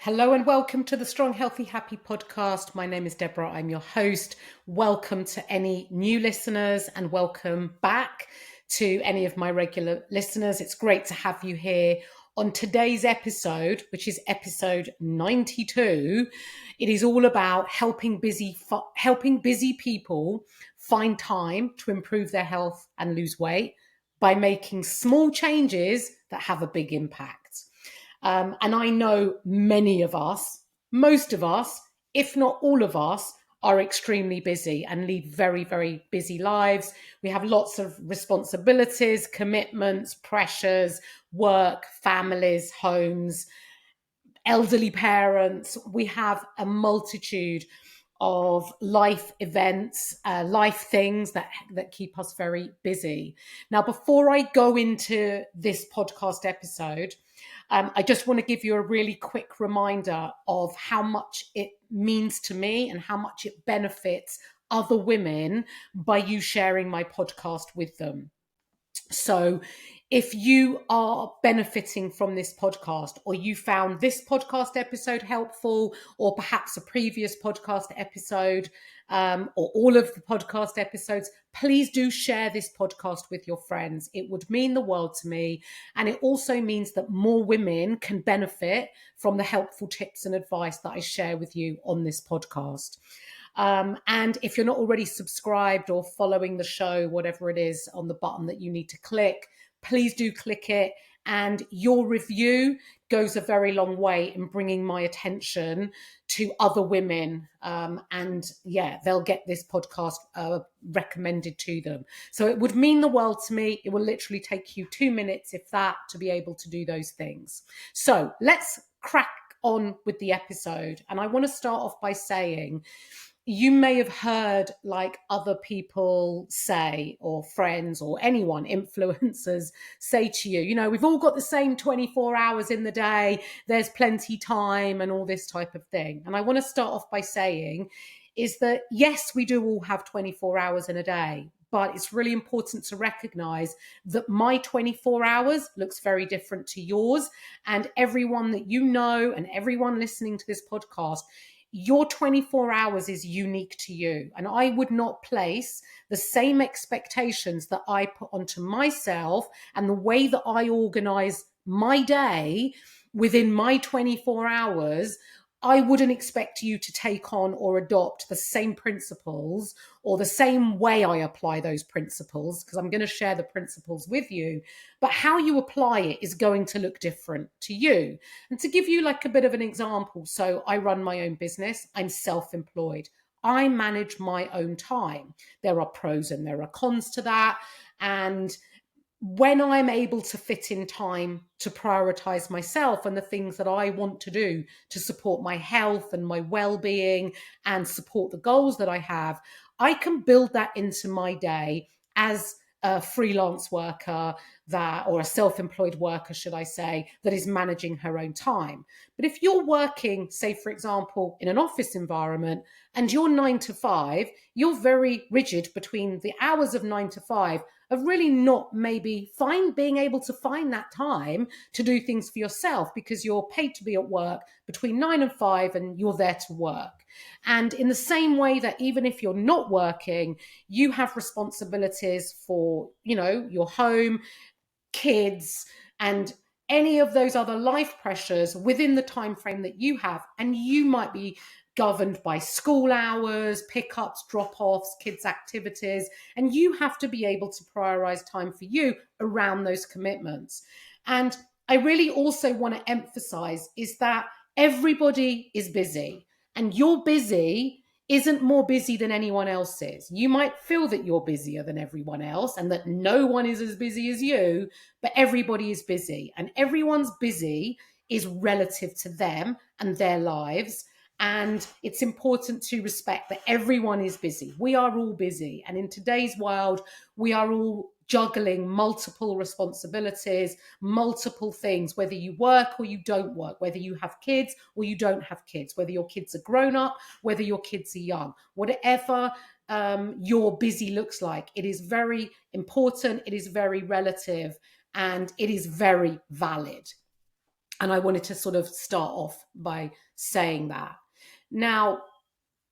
Hello and welcome to the Strong, Healthy, Happy podcast. My name is Debra. I'm your host. Welcome to any new listeners and welcome back to any of my regular listeners. It's great to have you here. On today's episode, which is episode 92, it is all about helping busy people find time to improve their health and lose weight by making small changes that have a big impact. And I know many of us, most of us, if not all of us, are extremely busy and lead very, very busy lives. We have lots of responsibilities, commitments, pressures, work, families, homes, elderly parents. We have a multitude of life events, life things that keep us very busy. Now, before I go into this podcast episode, I just want to give you a really quick reminder of how much it means to me and how much it benefits other women by you sharing my podcast with them. So if you are benefiting from this podcast, or you found this podcast episode helpful, or perhaps a previous podcast episode, or all of the podcast episodes, please do share this podcast with your friends. It would mean the world to me. And it also means that more women can benefit from the helpful tips and advice that I share with you on this podcast. And if you're not already subscribed or following the show, whatever it is on the button that you need to click, please do click it. And your review goes a very long way in bringing my attention to other women. And yeah, they'll get this podcast recommended to them. So it would mean the world to me. It will literally take you 2 minutes, if that, to be able to do those things. So let's crack on with the episode. And I want to start off by saying, you may have heard like other people say, or friends or anyone, influencers say to you, we've all got the same 24 hours in the day, there's plenty time and all this type of thing. And I want to start off by saying is that, yes, we do all have 24 hours in a day, but it's really important to recognize that my 24 hours looks very different to yours, and everyone that you know and everyone listening to this podcast, your 24 hours is unique to you. And I would not place the same expectations that I put onto myself and the way that I organize my day within my 24 hours. I wouldn't expect you to take on or adopt the same principles or the same way I apply those principles, because I'm going to share the principles with you. But how you apply it is going to look different to you. And to give you like a bit of an example, so I run my own business. I'm self-employed. I manage my own time. There are pros and there are cons to that. And when I'm able to fit in time to prioritize myself and the things that I want to do to support my health and my well-being and support the goals that I have, I can build that into my day as a freelance worker or a self-employed worker, should I say, that is managing her own time. But if you're working, say, for example, in an office environment and you're 9 to 5, you're very rigid between the hours of 9 to 5 of really not maybe being able to find that time to do things for yourself, because you're paid to be at work between 9 and 5 and you're there to work. And in the same way that even if you're not working, you have responsibilities for, your home, kids, and any of those other life pressures within the time frame that you have. And you might be governed by school hours, pickups, drop-offs, kids' activities, and you have to be able to prioritize time for you around those commitments. And I really also want to emphasize is that everybody is busy, and you're busy isn't more busy than anyone else is. You might feel that you're busier than everyone else and that no one is as busy as you, but everybody is busy, and everyone's busy is relative to them and their lives. And it's important to respect that everyone is busy. We are all busy. And in today's world, we are all juggling multiple responsibilities, multiple things, whether you work or you don't work, whether you have kids or you don't have kids, whether your kids are grown up, whether your kids are young, whatever your busy looks like. It is very important. It is very relative, and it is very valid. And I wanted to sort of start off by saying that. Now,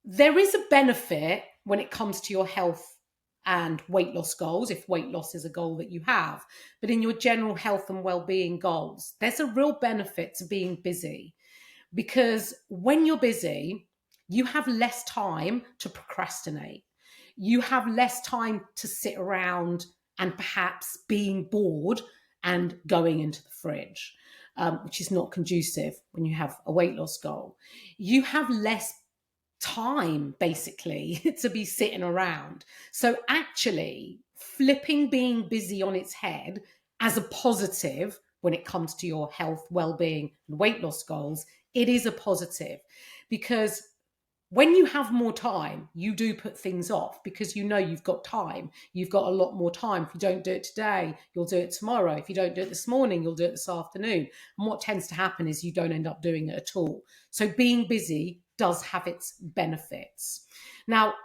there is a benefit when it comes to your health and weight loss goals, if weight loss is a goal that you have. But in your general health and well-being goals, there's a real benefit to being busy, because when you're busy, you have less time to procrastinate. You have less time to sit around and perhaps being bored and going into the fridge, which is not conducive when you have a weight loss goal. You have less time basically to be sitting around. So actually flipping being busy on its head as a positive when it comes to your health, well-being and weight loss goals, it is a positive, because when you have more time, you do put things off because you know you've got time. You've got a lot more time. If you don't do it today, you'll do it tomorrow. If you don't do it this morning, you'll do it this afternoon. And what tends to happen is you don't end up doing it at all. So being busy does have its benefits. Now,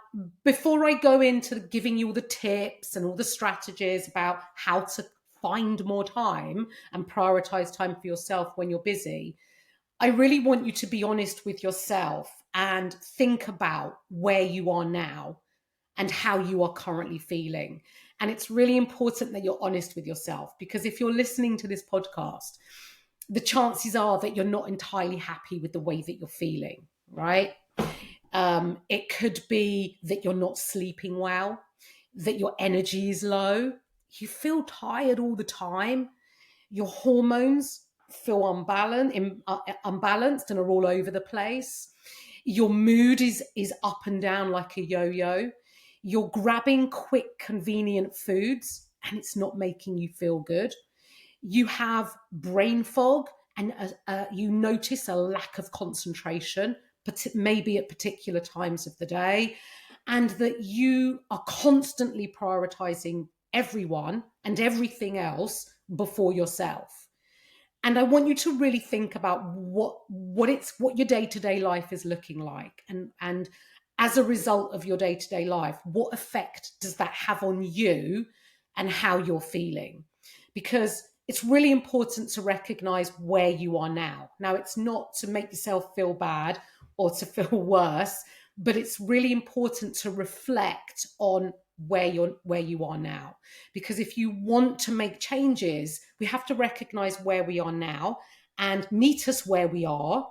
before I go into giving you all the tips and all the strategies about how to find more time and prioritize time for yourself when you're busy, I really want you to be honest with yourself and think about where you are now and how you are currently feeling. And it's really important that you're honest with yourself, because if you're listening to this podcast, the chances are that you're not entirely happy with the way that you're feeling, right? It could be that you're not sleeping well, that your energy is low, you feel tired all the time, your hormones feel unbalanced and are all over the place. Your mood is up and down like a yo-yo. You're grabbing quick, convenient foods and it's not making you feel good. You have brain fog and you notice a lack of concentration, maybe at particular times of the day, and that you are constantly prioritizing everyone and everything else before yourself. And I want you to really think about what your day-to-day life is looking like, and as a result of your day-to-day life, what effect does that have on you and how you're feeling? Because it's really important to recognize where you are now. Now, it's not to make yourself feel bad or to feel worse, but it's really important to reflect on where you are now. Because if you want to make changes, we have to recognize where we are now and meet us where we are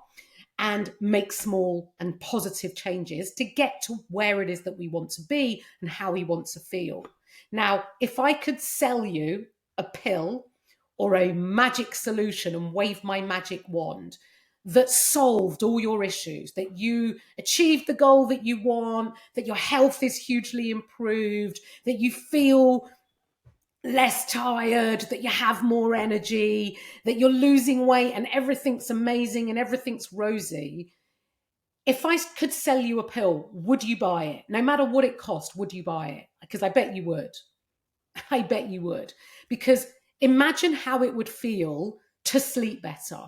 and make small and positive changes to get to where it is that we want to be and how we want to feel. Now, if I could sell you a pill or a magic solution and wave my magic wand that solved all your issues, that you achieved the goal that you want, that your health is hugely improved, that you feel less tired, that you have more energy, that you're losing weight and everything's amazing and everything's rosy. If I could sell you a pill, would you buy it? No matter what it cost, would you buy it? Because I bet you would. I bet you would. Because imagine how it would feel to sleep better,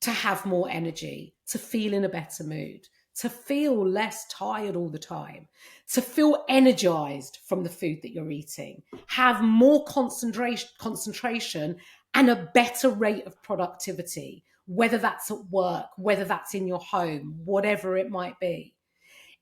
to have more energy, to feel in a better mood, to feel less tired all the time, to feel energized from the food that you're eating, have more concentration and a better rate of productivity, whether that's at work, whether that's in your home, whatever it might be.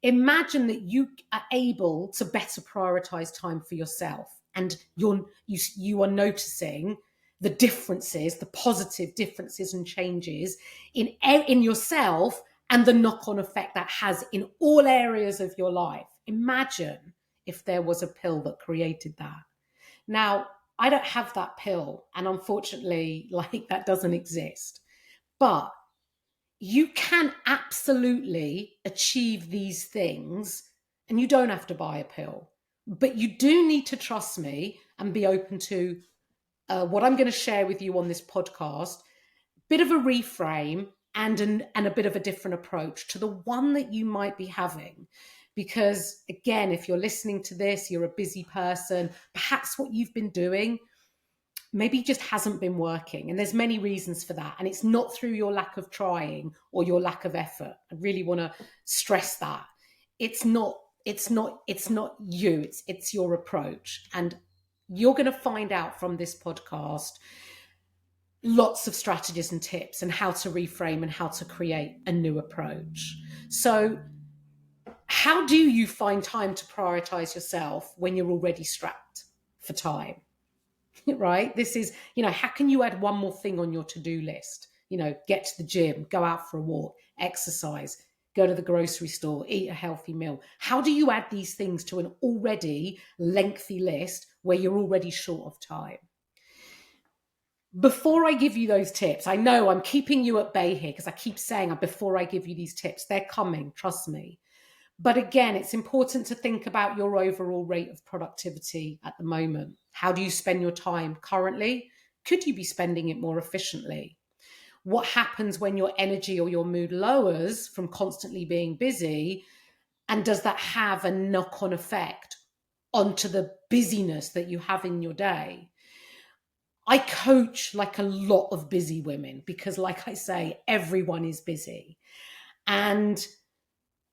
Imagine that you are able to better prioritize time for yourself, and you are noticing the differences, the positive differences and changes in yourself and the knock-on effect that has in all areas of your life. Imagine if there was a pill that created that. Now, I don't have that pill, and unfortunately, like, that doesn't exist. But you can absolutely achieve these things, and you don't have to buy a pill. But you do need to trust me and be open to what I'm going to share with you on this podcast, bit of a reframe and a bit of a different approach to the one that you might be having. Because again, if you're listening to this, you're a busy person, perhaps what you've been doing maybe just hasn't been working. And there's many reasons for that. And it's not through your lack of trying or your lack of effort. I really want to stress that. It's not you, it's your approach. And you're going to find out from this podcast lots of strategies and tips and how to reframe and how to create a new approach. So, how do you find time to prioritize yourself when you're already strapped for time? Right? This is, how can you add one more thing on your to-do list? Get to the gym, go out for a walk, exercise, go to the grocery store, eat a healthy meal. How do you add these things to an already lengthy list where you're already short of time? Before I give you those tips, I know I'm keeping you at bay here because I keep saying before I give you these tips, they're coming, trust me. But again, it's important to think about your overall rate of productivity at the moment. How do you spend your time currently? Could you be spending it more efficiently? What happens when your energy or your mood lowers from constantly being busy? And does that have a knock-on effect onto the busyness that you have in your day? I coach like a lot of busy women because, like I say, everyone is busy. And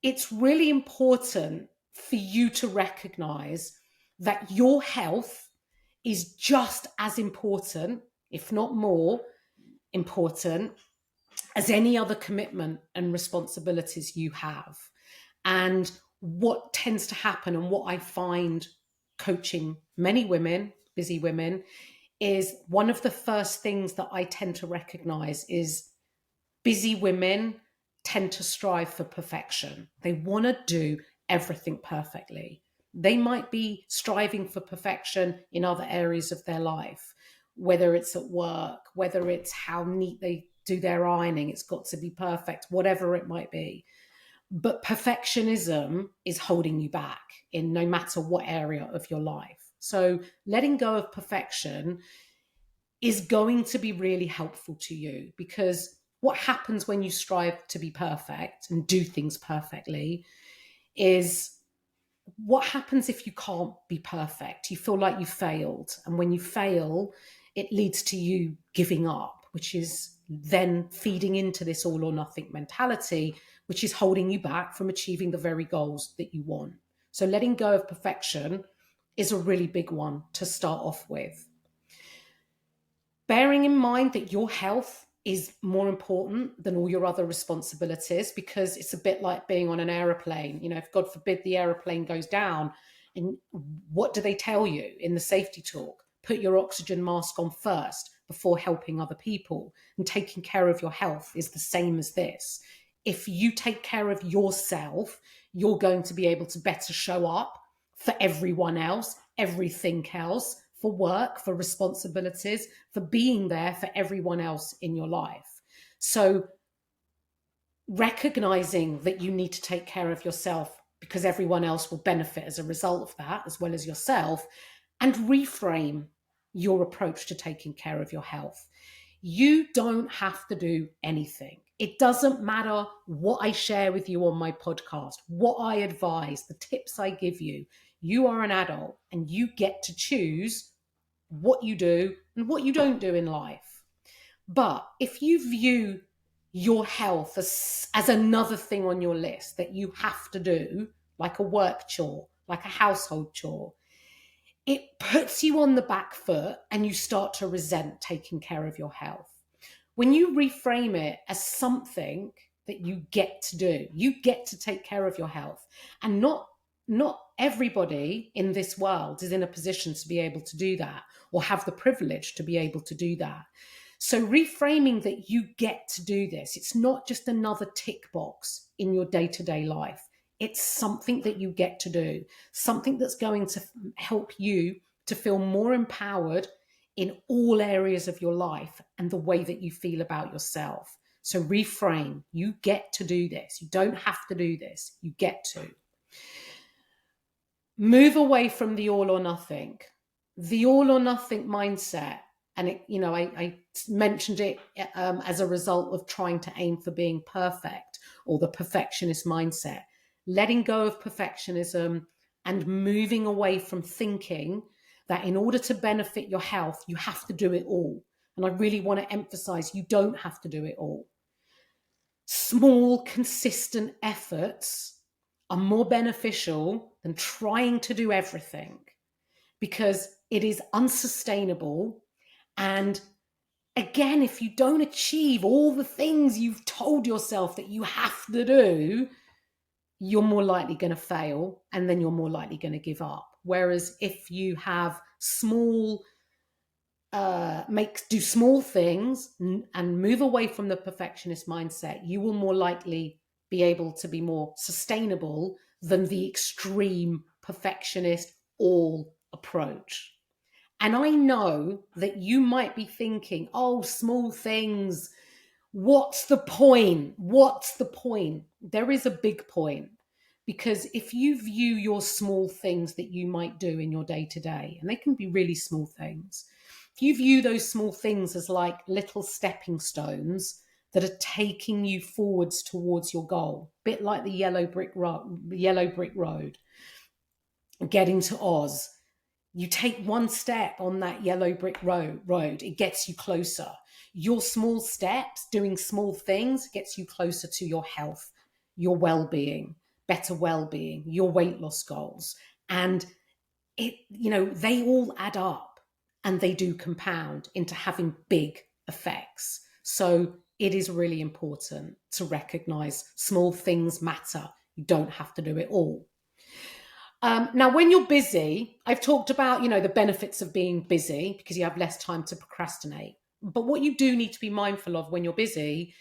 it's really important for you to recognize that your health is just as important, if not more important, as any other commitment and responsibilities you have. And what tends to happen, and what I find coaching many women, busy women, is one of the first things that I tend to recognize is busy women tend to strive for perfection. They want to do everything perfectly. They might be striving for perfection in other areas of their life, whether it's at work, whether it's how neat they do their ironing, it's got to be perfect, whatever it might be. But perfectionism is holding you back in no matter what area of your life. So letting go of perfection is going to be really helpful to you, because what happens when you strive to be perfect and do things perfectly is, what happens if you can't be perfect? You feel like you failed. And when you fail, it leads to you giving up, which is then feeding into this all or nothing mentality, which is holding you back from achieving the very goals that you want. So letting go of perfection is a really big one to start off with. Bearing in mind that your health is more important than all your other responsibilities, because it's a bit like being on an aeroplane. If God forbid the aeroplane goes down, and what do they tell you in the safety talk? Put your oxygen mask on first before helping other people. And taking care of your health is the same as this. If you take care of yourself, you're going to be able to better show up for everyone else, everything else, for work, for responsibilities, for being there for everyone else in your life. So recognizing that you need to take care of yourself because everyone else will benefit as a result of that, as well as yourself, and reframe your approach to taking care of your health. You don't have to do anything. It doesn't matter what I share with you on my podcast, what I advise, the tips I give you. You are an adult and you get to choose what you do and what you don't do in life. But if you view your health as another thing on your list that you have to do, like a work chore, like a household chore, it puts you on the back foot and you start to resent taking care of your health. When you reframe it as something that you get to do, you get to take care of your health. And not everybody in this world is in a position to be able to do that or have the privilege to be able to do that. So reframing that you get to do this, it's not just another tick box in your day-to-day life. It's something that you get to do, something that's going to help you to feel more empowered in all areas of your life and the way that you feel about yourself. So reframe, you get to do this. You don't have to do this. You get to. Move away from the all or nothing. The all or nothing mindset, and I mentioned it as a result of trying to aim for being perfect, or the perfectionist mindset. Letting go of perfectionism and moving away from thinking that in order to benefit your health, you have to do it all. And I really want to emphasize, you don't have to do it all. Small, consistent efforts are more beneficial than trying to do everything, because it is unsustainable and again, if you don't achieve all the things you've told yourself that you have to do, you're more likely going to fail, and then you're more likely going to give up. Whereas if you have small, do small things and move away from the perfectionist mindset, you will more likely be able to be more sustainable than the extreme perfectionist all approach. And I know that you might be thinking, oh, small things, what's the point? What's the point? There is a big point. Because if you view your small things that you might do in your day to day, and they can be really small things, if you view those small things as like little stepping stones that are taking you forwards towards your goal, a bit like the yellow brick road, getting to Oz. You take one step on that yellow brick road, it gets you closer. Your small steps, doing small things, gets you closer to your health, your well-being, better well-being, your weight loss goals. And they all add up, and they do compound into having big effects. So it is really important to recognize small things matter. You don't have to do it all. Now, when you're busy, I've talked about, the benefits of being busy because you have less time to procrastinate. But what you do need to be mindful of when you're busy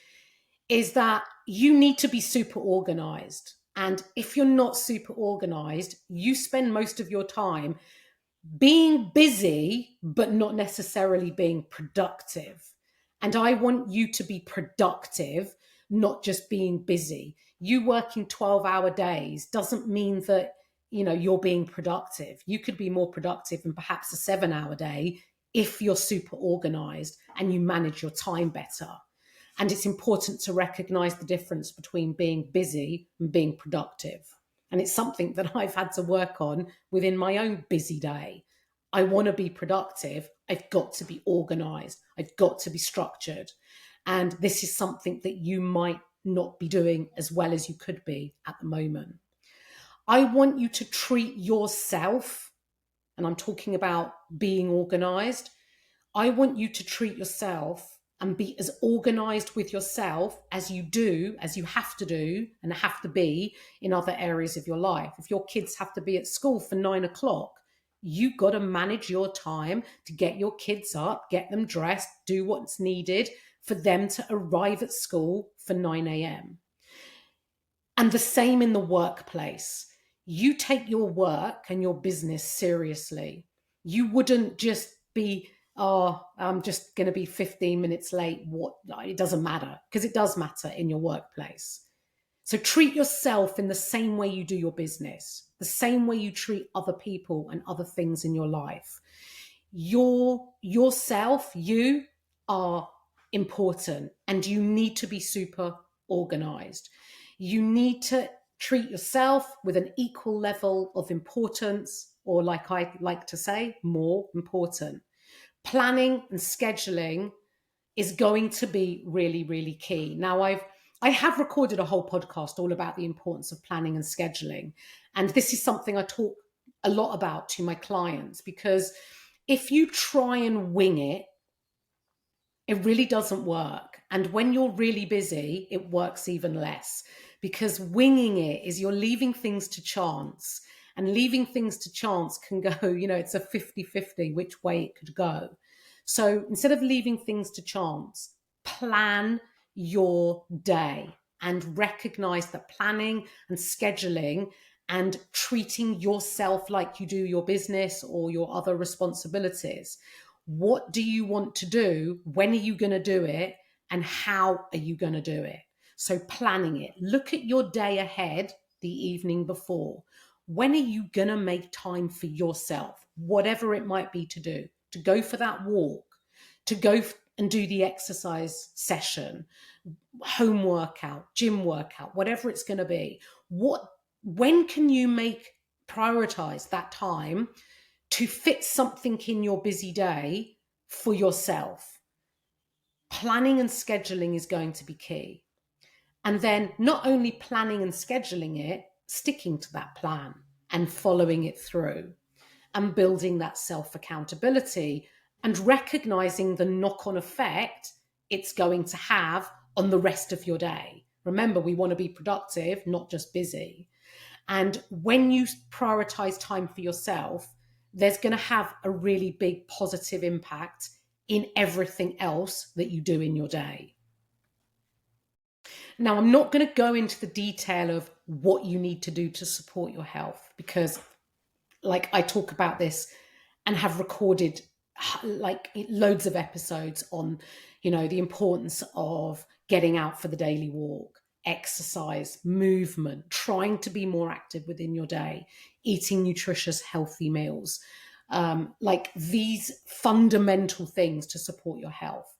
is that you need to be super organized. And if you're not super organized, you spend most of your time being busy, but not necessarily being productive. And I want you to be productive, not just being busy. You working 12-hour days doesn't mean that you're being productive. You could be more productive in perhaps a 7-hour day if you're super organized and you manage your time better. And it's important to recognize the difference between being busy and being productive. And it's something that I've had to work on within my own busy day. I want to be productive. I've got to be organized. I've got to be structured. And this is something that you might not be doing as well as you could be at the moment. I want you to treat yourself, and I'm talking about being organized. I want you to treat yourself and be as organized with yourself as you have to do and have to be in other areas of your life. If your kids have to be at school for 9 o'clock, you've got to manage your time to get your kids up, get them dressed, do what's needed for them to arrive at school for 9 a.m. And the same in the workplace. You take your work and your business seriously. You wouldn't just be, I'm just going to be 15 minutes late. It doesn't matter, because it does matter in your workplace. So treat yourself in the same way you do your business, the same way you treat other people and other things in your life. Yourself, you are important, and you need to be super organized. You need to treat yourself with an equal level of importance, or like I like to say, more important. Planning and scheduling is going to be really, really key. Now, I have recorded a whole podcast all about the importance of planning and scheduling. And this is something I talk a lot about to my clients, because if you try and wing it, it really doesn't work. And when you're really busy, it works even less, because winging it is you're leaving things to chance, and leaving things to chance can go, it's a 50-50 which way it could go. So instead of leaving things to chance, plan your day and recognize that planning and scheduling and treating yourself like you do your business or your other responsibilities. What do you want to do? When are you going to do it? And how are you going to do it? So planning it. Look at your day ahead the evening before. When are you going to make time for yourself? Whatever it might be to do, to go for that walk, to go and do the exercise session, home workout, gym workout, whatever it's going to be. When can you prioritize that time to fit something in your busy day for yourself? Planning and scheduling is going to be key. And then not only planning and scheduling it, sticking to that plan and following it through and building that self-accountability and recognizing the knock-on effect it's going to have on the rest of your day. Remember, we want to be productive, not just busy. And when you prioritize time for yourself, there's going to have a really big positive impact in everything else that you do in your day. Now, I'm not going to go into the detail of what you need to do to support your health, because like I talk about this and have recorded like loads of episodes on, the importance of getting out for the daily walk, exercise, movement, trying to be more active within your day, eating nutritious, healthy meals, like these fundamental things to support your health.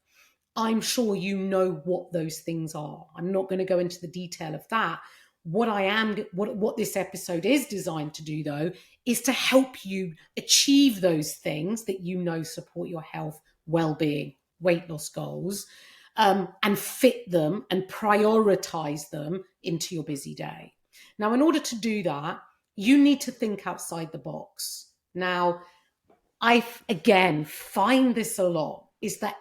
I'm sure you know what those things are. I'm not going to go into the detail of that. What this episode is designed to do, though, is to help you achieve those things that support your health, well-being, weight loss goals, and fit them and prioritize them into your busy day. Now, in order to do that, you need to think outside the box. Now, I, again, find this a lot, is that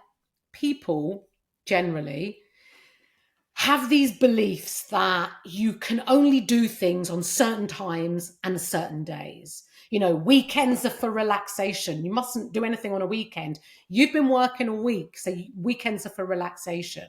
people generally have these beliefs that you can only do things on certain times and certain days. Weekends are for relaxation. You mustn't do anything on a weekend. You've been working a week, so weekends are for relaxation.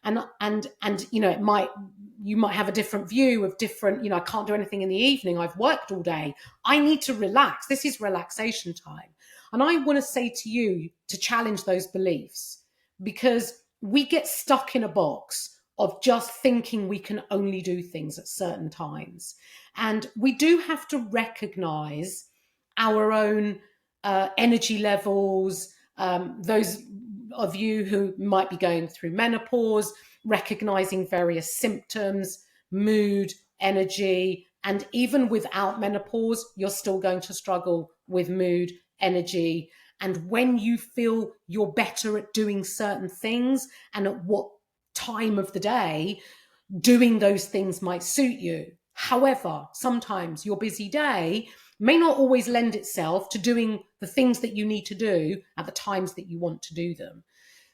And you might have a different view of different, I can't do anything in the evening. I've worked all day. I need to relax. This is relaxation time. And I want to say to you to challenge those beliefs, because we get stuck in a box of just thinking we can only do things at certain times. And we do have to recognize our own energy levels. Those of you who might be going through menopause, recognizing various symptoms, mood, energy, and even without menopause, you're still going to struggle with mood, energy. And when you feel you're better at doing certain things and at what time of the day doing those things might suit you. However, sometimes your busy day may not always lend itself to doing the things that you need to do at the times that you want to do them.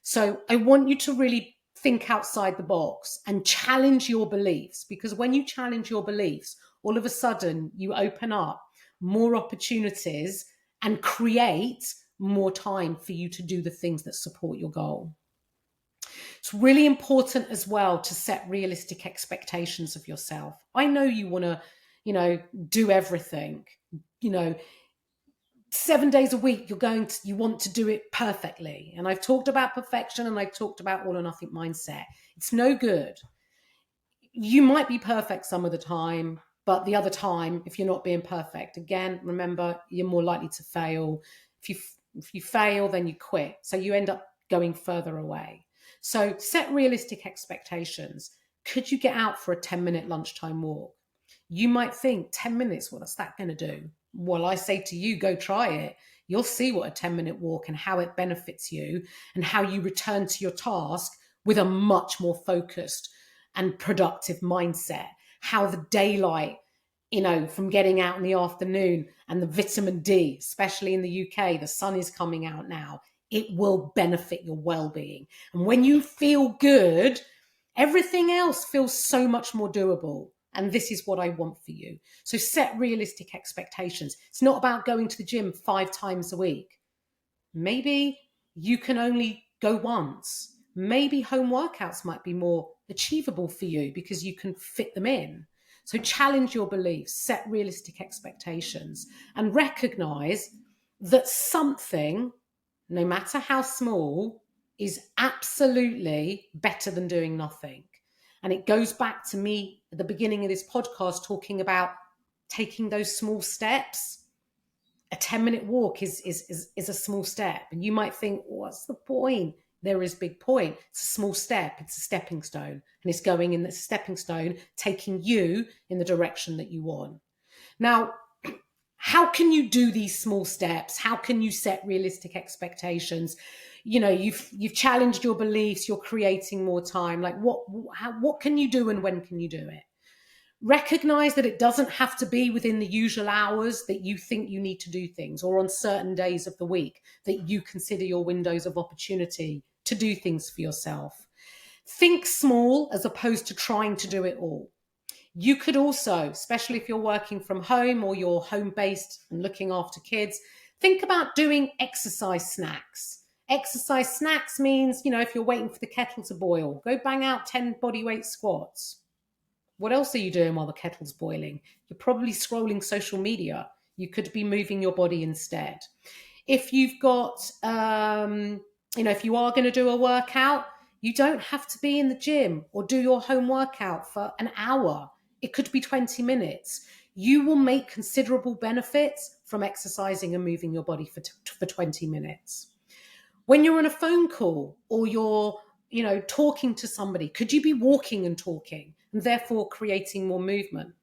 So I want you to really think outside the box and challenge your beliefs, because when you challenge your beliefs, all of a sudden you open up more opportunities and create more time for you to do the things that support your goal. It's really important as well to set realistic expectations of yourself. I know you want to, do everything, 7 days a week, you want to do it perfectly. And I've talked about perfection and I've talked about all or nothing mindset. It's no good. You might be perfect some of the time, but the other time, if you're not being perfect, again, remember, you're more likely to fail. If you fail, then you quit. So you end up going further away. So set realistic expectations. Could you get out for a 10-minute lunchtime walk? You might think 10 minutes, what's that going to do? Well, I say to you, go try it. You'll see what a 10-minute walk and how it benefits you and how you return to your task with a much more focused and productive mindset. How the daylight, from getting out in the afternoon and the vitamin D, especially in the UK, the sun is coming out now. It will benefit your well-being. And when you feel good, everything else feels so much more doable. And this is what I want for you. So set realistic expectations. It's not about going to the gym 5 times a week. Maybe you can only go once. Maybe home workouts might be more achievable for you because you can fit them in. So challenge your beliefs, set realistic expectations, and recognize that something, no matter how small, is absolutely better than doing nothing. And it goes back to me at the beginning of this podcast talking about taking those small steps. A 10-minute walk is a small step. And you might think, what's the point? There is big point. It's a small step. It's a stepping stone. And it's going in the stepping stone, taking you in the direction that you want. Now, how can you do these small steps? How can you set realistic expectations? You've challenged your beliefs. You're creating more time. Like what can you do and when can you do it? Recognize that it doesn't have to be within the usual hours that you think you need to do things, or on certain days of the week that you consider your windows of opportunity to do things for yourself. Think small as opposed to trying to do it all. You could also, especially if you're working from home or you're home based and looking after kids, think about doing exercise snacks. Exercise snacks means, if you're waiting for the kettle to boil, go bang out 10 bodyweight squats. What else are you doing while the kettle's boiling? You're probably scrolling social media. You could be moving your body instead. If you've got, if you are going to do a workout, you don't have to be in the gym or do your home workout for an hour. It could be 20 minutes. You will make considerable benefits from exercising and moving your body for 20 minutes. When you're on a phone call or you're, talking to somebody, could you be walking and talking and therefore creating more movement?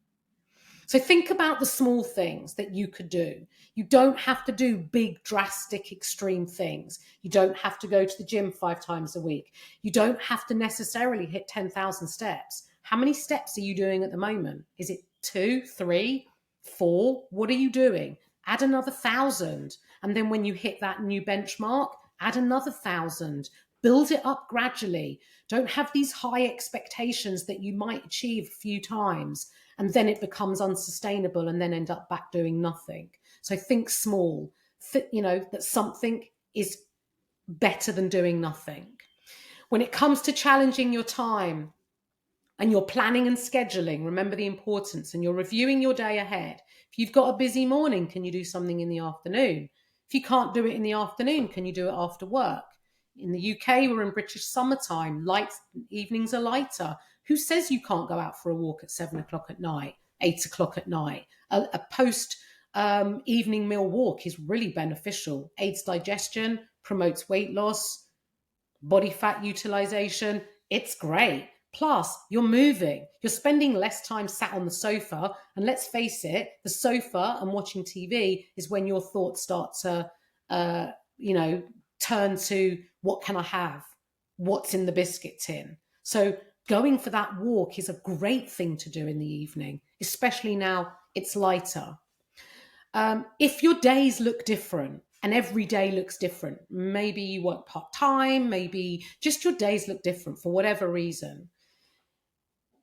So think about the small things that you could do. You don't have to do big, drastic, extreme things. You don't have to go to the gym 5 times a week. You don't have to necessarily hit 10,000 steps. How many steps are you doing at the moment? Is it 2, 3, 4? What are you doing? Add another 1,000. And then when you hit that new benchmark, add another 1,000. Build it up gradually. Don't have these high expectations that you might achieve a few times and then it becomes unsustainable and then end up back doing nothing. So think small, that something is better than doing nothing. When it comes to challenging your time and you're planning and scheduling, remember the importance, and you're reviewing your day ahead. If you've got a busy morning, can you do something in the afternoon? If you can't do it in the afternoon, can you do it after work? In the UK, we're in British summertime. Evenings are lighter. Who says you can't go out for a walk at 7 o'clock at night, 8 o'clock at night? A post evening meal walk is really beneficial. Aids digestion, promotes weight loss, body fat utilization. It's great. Plus, you're moving. You're spending less time sat on the sofa. And let's face it, the sofa and watching TV is when your thoughts start to, turn to what can I have? What's in the biscuit tin? So going for that walk is a great thing to do in the evening, especially now it's lighter. If your days look different, and every day looks different, maybe you work part-time, maybe just your days look different for whatever reason,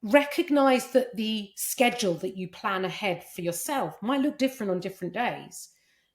recognize that the schedule that you plan ahead for yourself might look different on different days.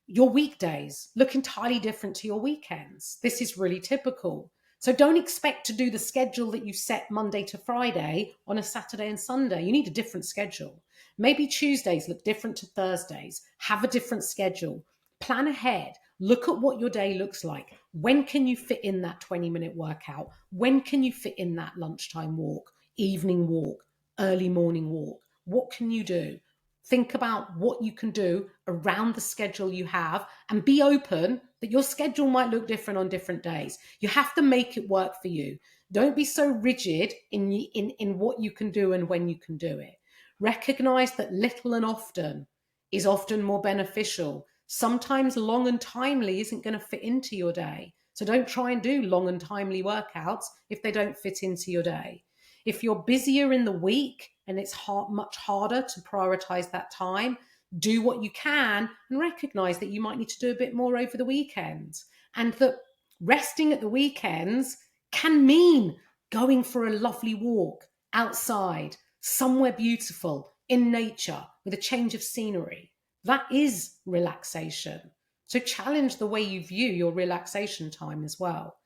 Your weekdays look entirely different to your weekends. This is really typical. So don't expect to do the schedule that you set Monday to Friday on a Saturday and Sunday. You need a different schedule. Maybe Tuesdays look different to Thursdays. Have a different schedule. Plan ahead. Look at what your day looks like. When can you fit in that 20-minute workout? When can you fit in that lunchtime walk, evening walk, early morning walk? What can you do? Think about what you can do around the schedule you have and be open that your schedule might look different on different days. You have to make it work for you. Don't be so rigid in what you can do and when you can do it. Recognize that little and often is often more beneficial. Sometimes long and timely isn't going to fit into your day. So don't try and do long and timely workouts if they don't fit into your day. If you're busier in the week and it's much harder to prioritize that time, do what you can and recognize that you might need to do a bit more over the weekends, and that resting at the weekends can mean going for a lovely walk outside, somewhere beautiful in nature with a change of scenery. That is relaxation. So challenge the way you view your relaxation time as well.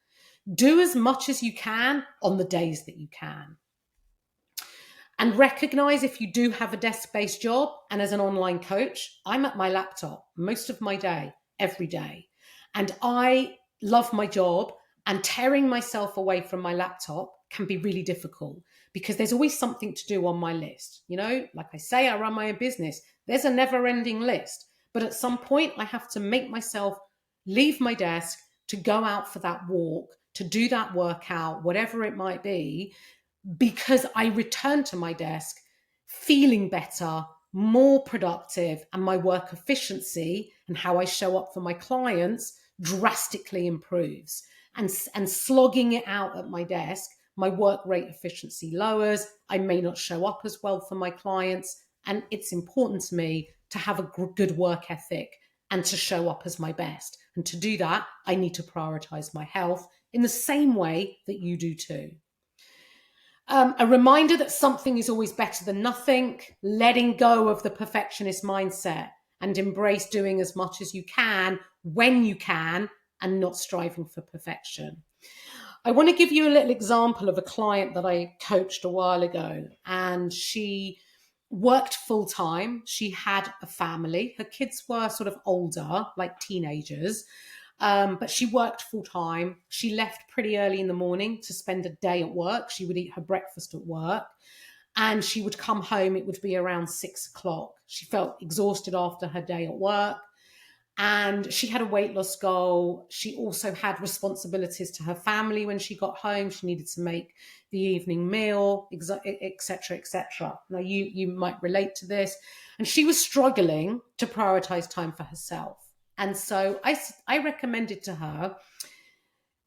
Do as much as you can on the days that you can. And recognize if you do have a desk-based job, and as an online coach, I'm at my laptop most of my day, every day. And I love my job, and tearing myself away from my laptop can be really difficult because there's always something to do on my list. Like I say, I run my own business. There's a never-ending list. But at some point, I have to make myself leave my desk to go out for that walk, to do that workout, whatever it might be, because I return to my desk feeling better, more productive, and my work efficiency and how I show up for my clients drastically improves. And slogging it out at my desk my work rate efficiency lowers, I may not show up as well for my clients. And it's important to me to have a good work ethic and to show up as my best. And to do that, I need to prioritize my health in the same way that you do too. A reminder that something is always better than nothing, letting go of the perfectionist mindset and embrace doing as much as you can when you can and not striving for perfection. I want to give you a little example of a client that I coached a while ago, and she worked full time. She had a family. Her kids were sort of older, like teenagers, but she worked full time. She left pretty early in the morning to spend a day at work. She would eat her breakfast at work and she would come home. It would be around 6 o'clock. She felt exhausted after her day at work. And she had a weight loss goal. She also had responsibilities to her family when she got home. She needed to make the evening meal, etc., etc. Now, you might relate to this. And she was struggling to prioritize time for herself. And so I recommended to her,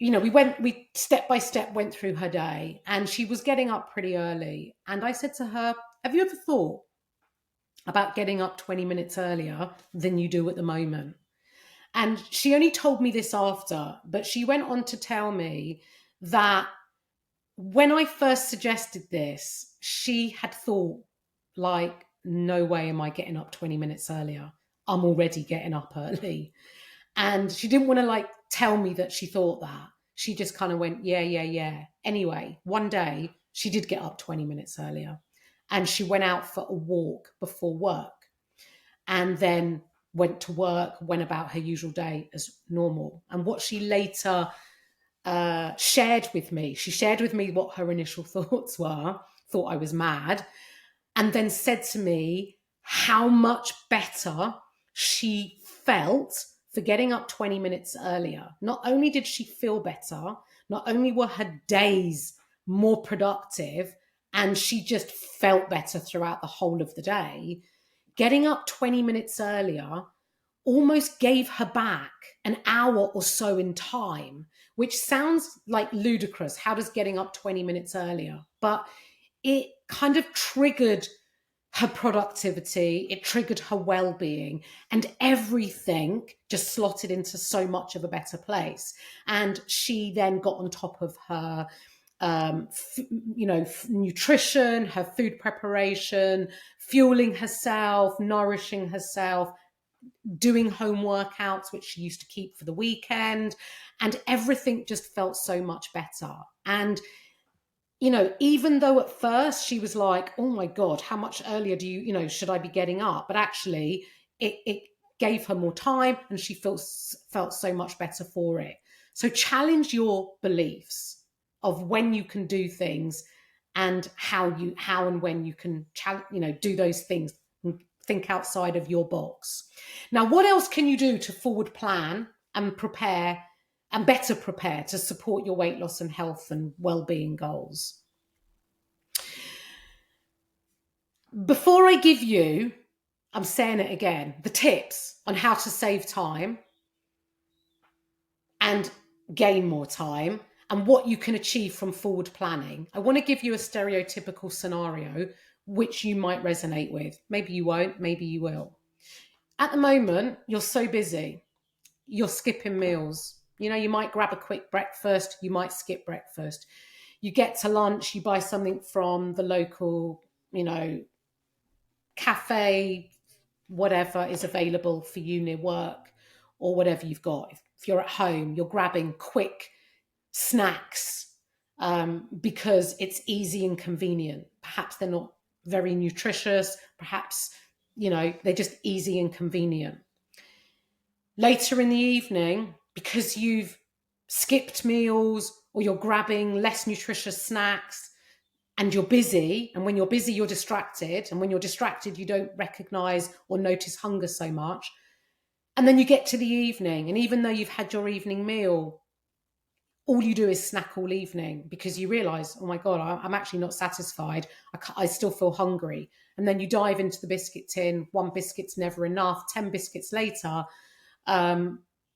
we step by step went through her day, and she was getting up pretty early. And I said to her, have you ever thought about getting up 20 minutes earlier than you do at the moment? And she only told me this after, but she went on to tell me that when I first suggested this, she had thought, like, no way am I getting up 20 minutes earlier. I'm already getting up early. And she didn't want to tell me that she thought that. She just kind of went, yeah. Anyway, one day she did get up 20 minutes earlier and she went out for a walk before work and then went to work, went about her usual day as normal. And what she later shared with me what her initial thoughts were, thought I was mad, and then said to me how much better she felt for getting up 20 minutes earlier. Not only did she feel better, not only were her days more productive, and she just felt better throughout the whole of the day, getting up 20 minutes earlier almost gave her back an hour or so in time, which sounds like ludicrous. How does getting up 20 minutes earlier? But it kind of triggered her productivity, it triggered her well-being, and everything just slotted into so much of a better place. And she then got on top of her nutrition, her food preparation, fueling herself, nourishing herself, doing home workouts, which she used to keep for the weekend, and everything just felt so much better. And even though at first she was like, oh my God, how much earlier should I be getting up? But actually it gave her more time and she felt so much better for it. So challenge your beliefs of when you can do things and how and when you can, do those things and think outside of your box. Now, what else can you do to forward plan and prepare and better prepare to support your weight loss and health and well-being goals? Before I give you, I'm saying it again, the tips on how to save time and gain more time and what you can achieve from forward planning, I want to give you a stereotypical scenario which you might resonate with. Maybe you won't, maybe you will. At the moment, you're so busy, you're skipping meals. You might grab a quick breakfast, you might skip breakfast. You get to lunch, you buy something from the local, cafe, whatever is available for you near work or whatever you've got. If you're at home, you're grabbing quick snacks because it's easy and convenient. Perhaps they're not very nutritious. Perhaps, they're just easy and convenient. Later in the evening, because you've skipped meals or you're grabbing less nutritious snacks and you're busy, and when you're busy, you're distracted. And when you're distracted, you don't recognize or notice hunger so much. And then you get to the evening, and even though you've had your evening meal, all you do is snack all evening because you realize, oh my God, I'm actually not satisfied. I still feel hungry. And then you dive into the biscuit tin. One biscuit's never enough. 10 biscuits later,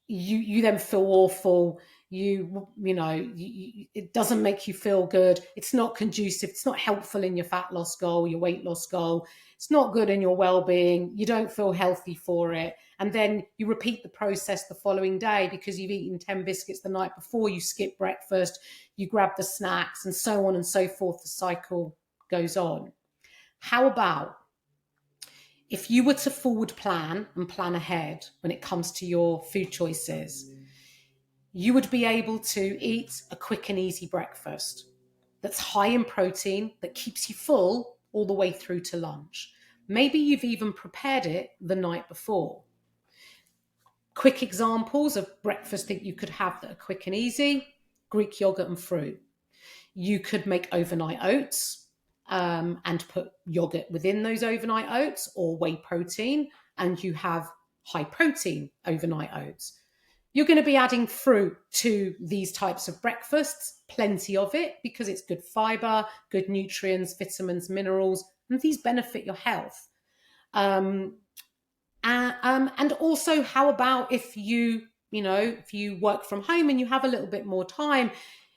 you then feel awful. it doesn't make you feel good. It's not conducive. It's not helpful in your fat loss goal, your weight loss goal. It's not good in your well-being. You don't feel healthy for it. And then you repeat the process the following day because you've eaten 10 biscuits the night before, you skip breakfast, you grab the snacks, and so on and so forth. The cycle goes on. How about if you were to forward plan and plan ahead when it comes to your food choices? You would be able to eat a quick and easy breakfast that's high in protein, that keeps you full all the way through to lunch. Maybe you've even prepared it the night before. Quick examples of breakfast that you could have that are quick and easy: Greek yogurt and fruit. You could make overnight oats and put yogurt within those overnight oats, or whey protein, and you have high protein overnight oats. You're going to be adding fruit to these types of breakfasts, plenty of it, because it's good fiber, good nutrients, vitamins, minerals, and these benefit your health. And also, how about if you work from home and you have a little bit more time,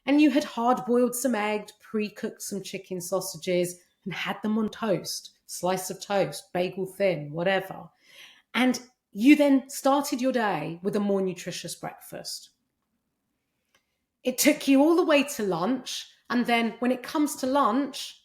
and you had hard-boiled some eggs, pre-cooked some chicken sausages, and had them on toast, slice of toast, bagel thin, whatever. And you then started your day with a more nutritious breakfast. It took you all the way to lunch. And then when it comes to lunch,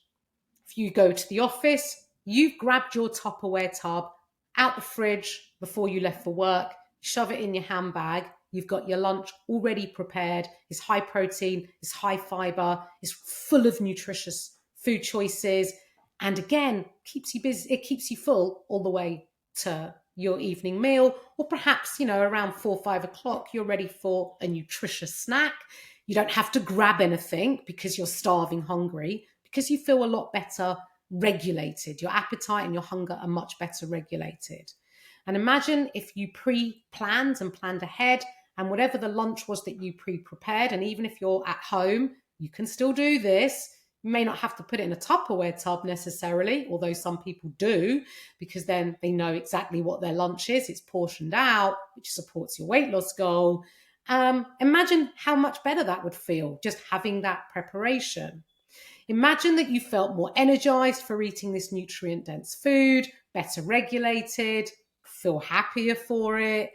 if you go to the office, you've grabbed your Tupperware tub out the fridge before you left for work, shove it in your handbag. You've got your lunch already prepared. It's high protein, it's high fiber, it's full of nutritious food choices. And again, keeps you busy, it keeps you full all the way to your evening meal, or perhaps, around 4 or 5 o'clock, you're ready for a nutritious snack. You don't have to grab anything because you're starving hungry, because you feel a lot better regulated. Your appetite and your hunger are much better regulated. And imagine if you pre-planned and planned ahead, and whatever the lunch was that you pre-prepared, and even if you're at home, you can still do this. You may not have to put it in a Tupperware tub necessarily, although some people do, because then they know exactly what their lunch is. It's portioned out, which supports your weight loss goal. Imagine how much better that would feel, just having that preparation. Imagine that you felt more energized for eating this nutrient-dense food, better regulated, feel happier for it,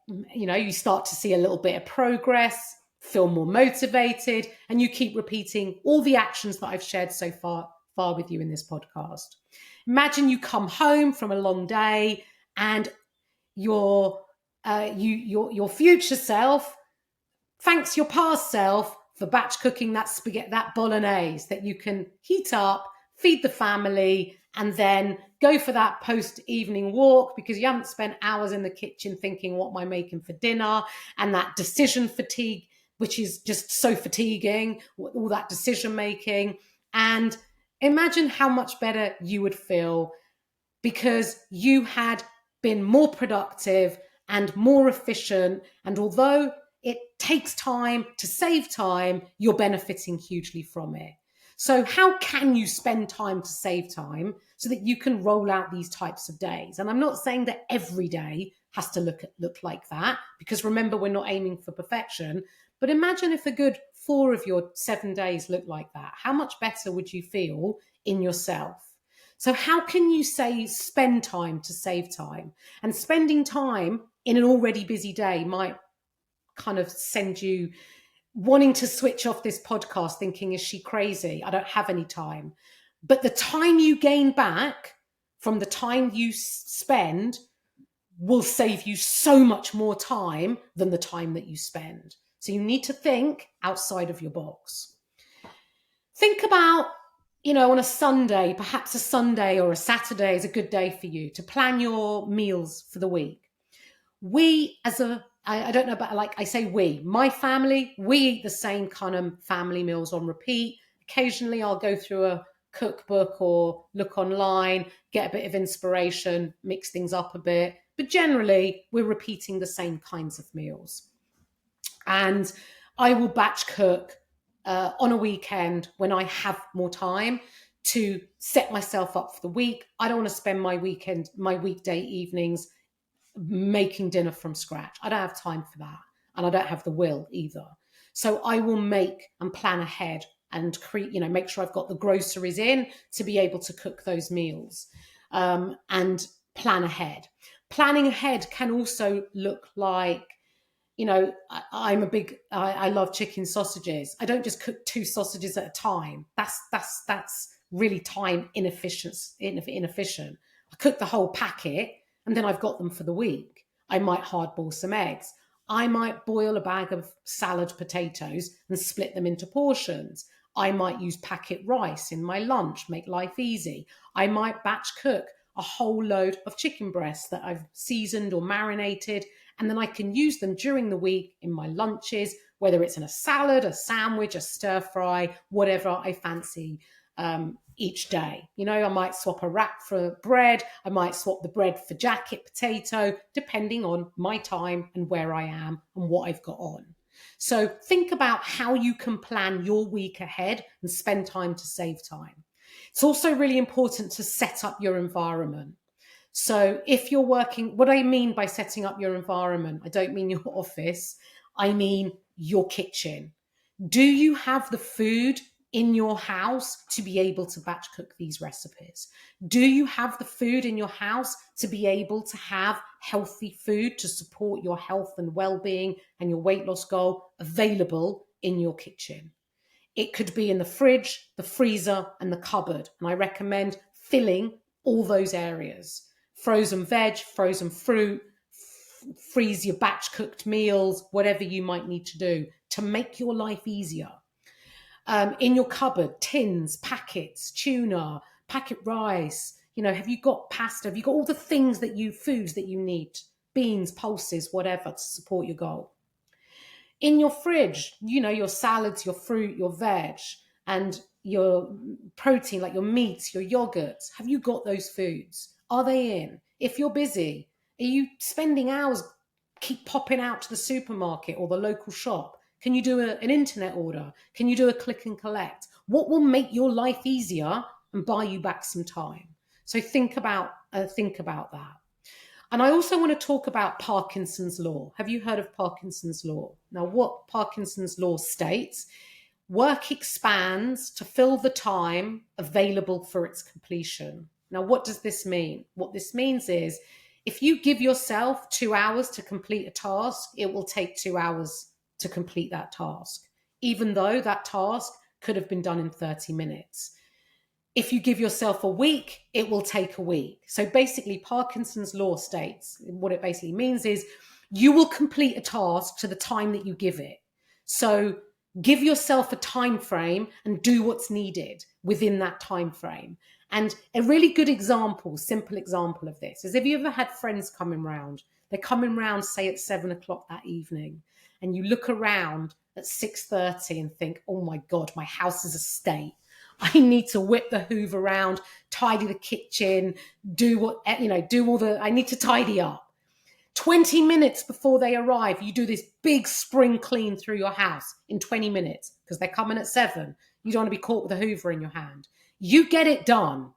you start to see a little bit of progress, feel more motivated, and you keep repeating all the actions that I've shared so far with you in this podcast. Imagine you come home from a long day and your future self thanks your past self for batch cooking that spaghetti, that bolognese that you can heat up, feed the family, and then go for that post-evening walk because you haven't spent hours in the kitchen thinking, what am I making for dinner? And that decision fatigue, which is just so fatiguing, all that decision making. And imagine how much better you would feel because you had been more productive and more efficient. And although it takes time to save time, you're benefiting hugely from it. So how can you spend time to save time so that you can roll out these types of days? And I'm not saying that every day has to look like that, because remember, we're not aiming for perfection. But imagine if a good 4 of your 7 days look like that. How much better would you feel in yourself? So how can you spend time to save time? And spending time in an already busy day might kind of send you wanting to switch off this podcast thinking, is she crazy? I don't have any time. But the time you gain back from the time you spend will save you so much more time than the time that you spend. So you need to think outside of your box. Think about, on a Sunday, perhaps a Sunday or a Saturday is a good day for you to plan your meals for the week. I don't know about, like I say my family, we eat the same kind of family meals on repeat. Occasionally I'll go through a cookbook or look online, get a bit of inspiration, mix things up a bit. But generally we're repeating the same kinds of meals. And I will batch cook on a weekend when I have more time to set myself up for the week. I don't want to spend my weekday evenings making dinner from scratch. I don't have time for that. and I don't have the will either. So I will make and plan ahead and create, make sure I've got the groceries in to be able to cook those meals, and plan ahead. Planning ahead can also look like, I love chicken sausages. I don't just cook 2 sausages at a time. That's really time inefficient. I cook the whole packet and then I've got them for the week. I might hardboil some eggs. I might boil a bag of salad potatoes and split them into portions. I might use packet rice in my lunch, make life easy. I might batch cook a whole load of chicken breasts that I've seasoned or marinated, and then I can use them during the week in my lunches, whether it's in a salad, a sandwich, a stir fry, whatever I fancy each day. I might swap a wrap for bread. I might swap the bread for jacket potato, depending on my time and where I am and what I've got on. So think about how you can plan your week ahead and spend time to save time. It's also really important to set up your environment. So if you're working, what I mean by setting up your environment, I don't mean your office, I mean your kitchen. Do you have the food in your house to be able to batch cook these recipes? Do you have the food in your house to be able to have healthy food to support your health and well-being and your weight loss goal available in your kitchen? It could be in the fridge, the freezer, and the cupboard. And I recommend filling all those areas. Frozen veg, frozen fruit, freeze your batch cooked meals, whatever you might need to do to make your life easier. In your cupboard, tins, packets, tuna, packet rice, have you got pasta? Have you got all the foods that you need, beans, pulses, whatever, to support your goal? In your fridge, your salads, your fruit, your veg, and your protein, like your meats, your yogurts. Have you got those foods? Are they in? If you're busy, are you spending hours keep popping out to the supermarket or the local shop? Can you do an internet order? Can you do a click and collect? What will make your life easier and buy you back some time? So think about that. And I also want to talk about Parkinson's law. Have you heard of Parkinson's law? Now, what Parkinson's law states, work expands to fill the time available for its completion. Now, what does this mean? What this means is if you give yourself 2 hours to complete a task, it will take 2 hours to complete that task, even though that task could have been done in 30 minutes. If you give yourself a week, it will take a week. So basically, Parkinson's law states, what it basically means is you will complete a task to the time that you give it. So give yourself a time frame and do what's needed within that time frame. And a really good example, simple example of this is, have you ever had friends coming round? They're coming round, say, at 7 o'clock that evening, and you look around at 6:30 and think, oh my God, my house is a state. I need to whip the hoover around, tidy the kitchen, I need to tidy up. 20 minutes before they arrive, you do this big spring clean through your house in 20 minutes because they're coming at 7. You don't want to be caught with a hoover in your hand. You get it done.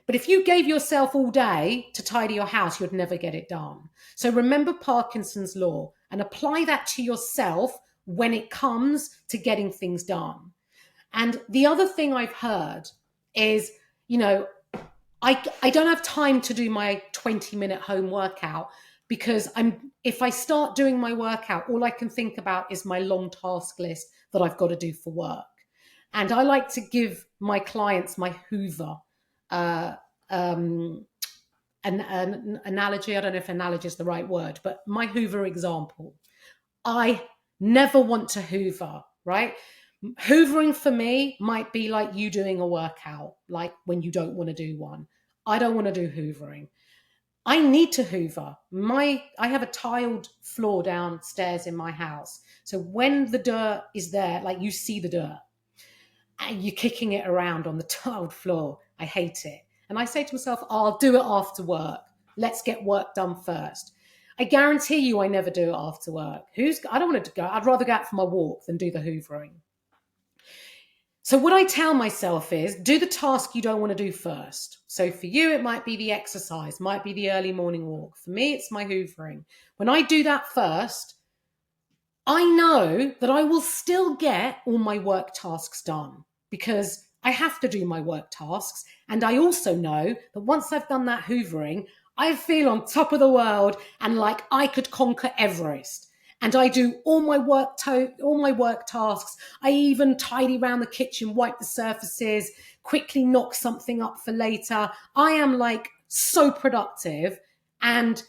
But if you gave yourself all day to tidy your house, you'd never get it done. So remember Parkinson's law and apply that to yourself when it comes to getting things done. And the other thing I've heard is, I don't have time to do my 20-minute home workout because if I start doing my workout, all I can think about is my long task list that I've got to do for work. And I like to give my clients my hoover an analogy. I don't know if analogy is the right word, but my hoover example. I never want to hoover, right? Hoovering for me might be like you doing a workout, like when you don't want to do one. I don't want to do hoovering. I need to hoover. I have a tiled floor downstairs in my house. So when the dirt is there, like you see the dirt, and you're kicking it around on the tiled floor, I hate it. And I say to myself, I'll do it after work. Let's get work done first. I guarantee you I never do it after work. I don't want to go. I'd rather go out for my walk than do the hoovering. So what I tell myself is do the task you don't want to do first. So for you, it might be the exercise, might be the early morning walk. For me, it's my hoovering. When I do that first, I know that I will still get all my work tasks done because I have to do my work tasks. And I also know that once I've done that hoovering, I feel on top of the world and like I could conquer Everest. And I do all my work tasks. I even tidy around the kitchen, wipe the surfaces, quickly knock something up for later. I am like so productive, and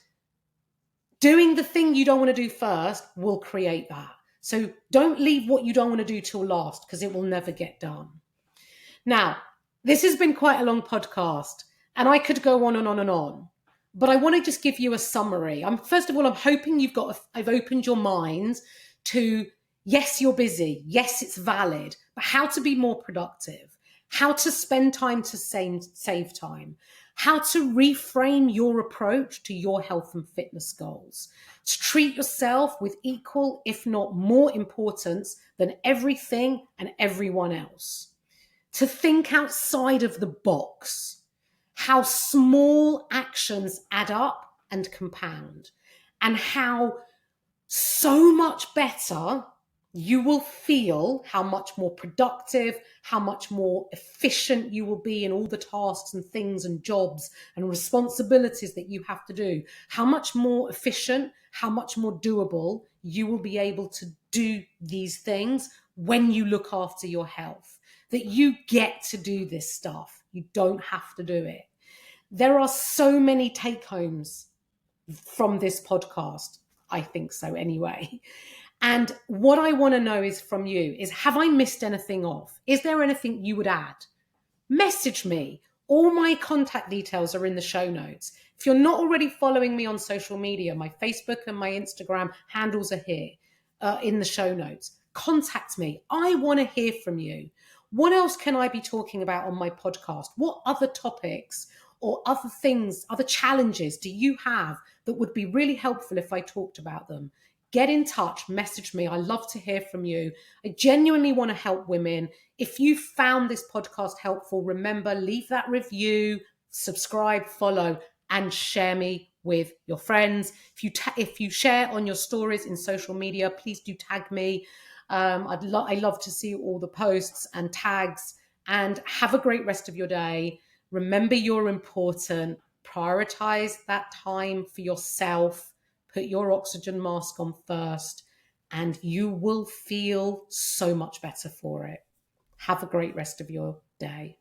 doing the thing you don't want to do first will create that. So don't leave what you don't want to do till last, because it will never get done. Now, this has been quite a long podcast and I could go on and on and on, but I want to just give you a summary. First of all, I'm hoping I've opened your mind to, yes, you're busy. Yes, it's valid, but how to be more productive, how to spend time to save time, how to reframe your approach to your health and fitness goals, to treat yourself with equal, if not more importance than everything and everyone else, to think outside of the box, how small actions add up and compound, and how so much better you will feel, how much more productive, how much more efficient you will be in all the tasks and things and jobs and responsibilities that you have to do, how much more efficient, how much more doable you will be able to do these things when you look after your health, that you get to do this stuff. You don't have to do it. There are so many take homes from this podcast. I think so anyway. And what I want to know is from you is, have I missed anything off? Is there anything you would add? Message me. All my contact details are in the show notes. If you're not already following me on social media, my Facebook and my Instagram handles are here in the show notes. Contact me. I want to hear from you. What else can I be talking about on my podcast? What other topics or other things, other challenges do you have that would be really helpful if I talked about them? Get in touch, message me. I love to hear from you. I genuinely want to help women. If you found this podcast helpful, remember, leave that review, subscribe, follow, and share me with your friends. If you share on your stories in social media, please do tag me. I love to see all the posts and tags. And have a great rest of your day. Remember, you're important. Prioritize that time for yourself. Put your oxygen mask on first, and you will feel so much better for it. Have a great rest of your day.